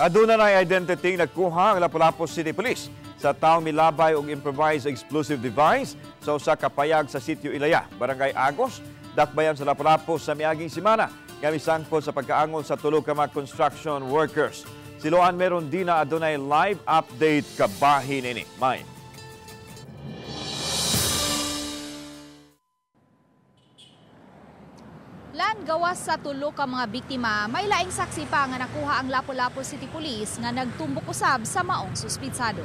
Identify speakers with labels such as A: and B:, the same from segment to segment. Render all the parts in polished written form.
A: Aduna na identity nagkuha ang Lapu-Lapu City Police sa taong milabay og improvised explosive device sa usa ka payag sa sitio Ilaya, Barangay Agos, dakbayan sa Lapu-Lapu sa miaging semana. Nga misangpot sa pagkaangol sa tulo ka mga construction workers. Siloan meron din na adunay live update kabahin ini. Mine.
B: Lan gawas sa tulo ka mga biktima, may laing saksi pa nga nakuha ang Lapu-Lapu City Police nga nagtumbok usab sa maong suspitsado.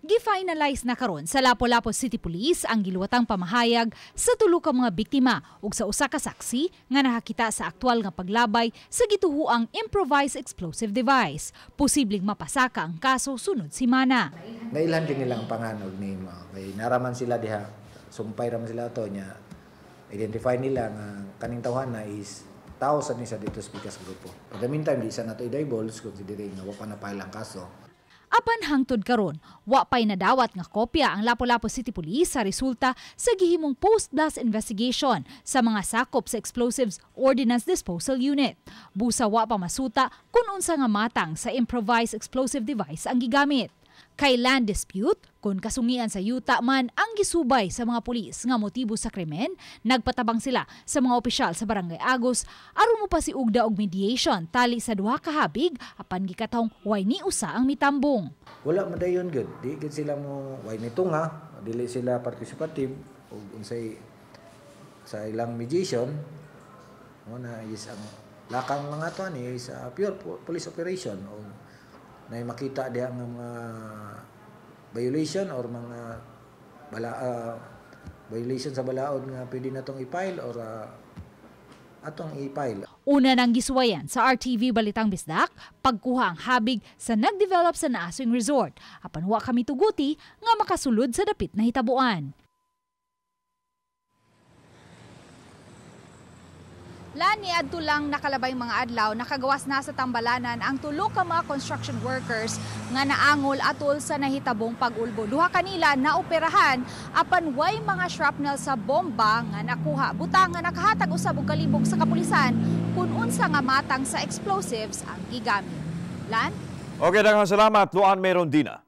B: Gi-finalize na karon sa Lapu-Lapu City Police ang giluwatang pamahayag sa tulo ka mga biktima ug sa usa ka saksi nga nakakita sa aktwal nga paglabay sa gituhuang improvised explosive device. Posibleng mapasaka ang kaso sunod semana.
C: Nailan din nilang panganog ni kay naraman sila diha, sumpay raman sila ato nya. Identify nila nga kaning tawhana is tao sa ni sa dito speakers grupo. At the meantime, di isa na ito i-divulge considering nga wa pa na-file ang kaso.
B: Apan hangtod karon, wa pay nadawat nga kopya ang Lapu-Lapu City Police sa resulta sa gihimong post-blast investigation sa mga sakop sa Explosives Ordnance Disposal Unit. Busa wa pa masuta kung unsa nga matang sa improvised explosive device ang gigamit. Kay land dispute, kung kasungian sa yuta man ang gisubay sa mga pulis nga motibo sa krimen, nagpatabang sila sa mga opisyal sa Barangay Agos aron mo pasiugda og mediation tali sa duha ka habig apan gikatahong way ni usa ang mitambong.
C: Wala madayon gud, di gid sila mo way ni tunga, dili sila participative ug unsay sa ilang mediation mo na is ang lakang mga to ni is pure police operation o na makita diha nga mga violation or mga violation sa balaod nga pwede natong i-file or atong i-file.
B: Una nang gisuwayan sa RTV Balitang Bisdak, pagkuha ang habig sa nagdevelop sa Naaswing Resort. Apan wa kami tuguti nga makasulod sa dapit na hitabuan. Lani adto lang nakalabay mga adlaw nakagawas na sa tambalanan ang tulo ka mga construction workers nga naangol atol sa nahitabong pag-ulbo. Duha kanila naoperahan apan way mga shrapnel sa bomba nga nakuha. Butang nga nakahatag usab og kalibog sa kapulisan kun unsa nga matang sa explosives ang gigamit. Lan?
A: Okay, daghang salamat Luan Merondina.